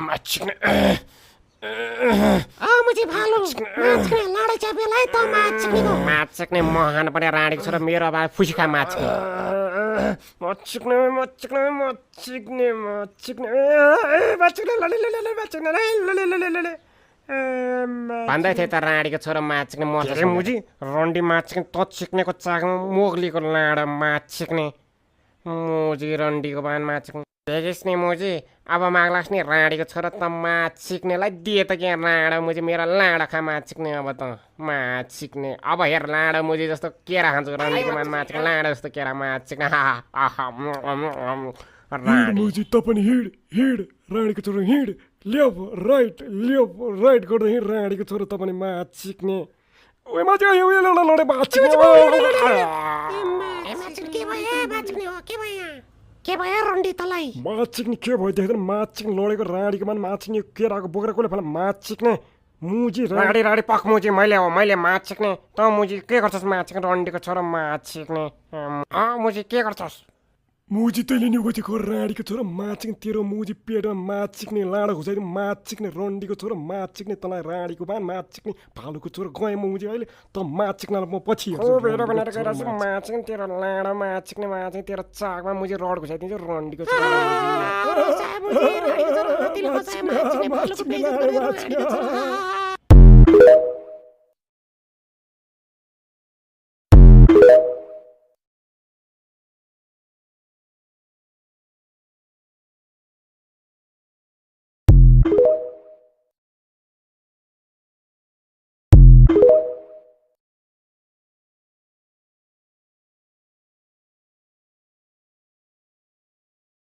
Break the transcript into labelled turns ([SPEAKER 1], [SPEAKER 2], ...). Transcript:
[SPEAKER 1] माछिक्ने
[SPEAKER 2] मुझे भालु माछिक्ने लडाइँच्या बेला त माछिक्नेको
[SPEAKER 1] माछिक्ने महान पनि राणीको छोरा मेरो अब फुसिखा माछिक्ने माछिक्ने माछिक्ने माछिक्ने माछिक्ने माछिक्ने लले माछिक्ने लले भन्दै थिए त राणीको छोरा माछिक्ने मर्छ मुजी रन्डी माछिक्ने त छिक्नेको चाकमा मोगलीको लाडा माछिक्ने मुजी रन्डीको बान माछिक्ने देखेस् नि मुजी अब माग्लास् नि राणीको छोरा त माछिक्नेलाई दिए त क्या लाडा मुजी मेरो लाडा खा माछिक्ने अब त माछिक्ने अब हेर लाडा मुजी जस्तो केरा खान्छु रन्डीको बान माछिक्ने लाडा जस्तो केरा माछिक्ने राणी
[SPEAKER 3] मुजी त पनि हिँड राणीको छोरो हिँड लेफ्ट राइट गर्दै हिँड राणीको छोरो त पनि माछिक्ने ओए माछिक्ने लडे माछिक्ने
[SPEAKER 2] के भयो रन्डी तलाई
[SPEAKER 3] माछिक्ने के भयो देख्दैन माछिक्ने लडेको राणीको मान माछिक्ने केराको बोकेर कसले फला माछिक्ने मुजी
[SPEAKER 1] राडी राडी पख मुजी मैले माछिक्ने त मुजी के गर्छस् माछिक्ने रन्डीको छोरा माछिक्ने मुजी के गर्छस्
[SPEAKER 3] मुजी तैँले नि गएको राणीको छोरा माछिक्ने तेरो मुजी पेटमा माछिक्ने लाडा घुसाइदियो माछिक्ने रन्डीको छोरा माछिक्ने तँलाई राणीको बान माछिक्ने भालुको छोरा गएँ मुजी अहिले त माछिक्नलाई म पछि
[SPEAKER 1] भनेर गइरहेको छु माछिक्ने तेरो लाडा माछिक्ने माछिक्ने तेरो चाकमा मुजी रड घुसाइदिन्छु रन्डीको छोरा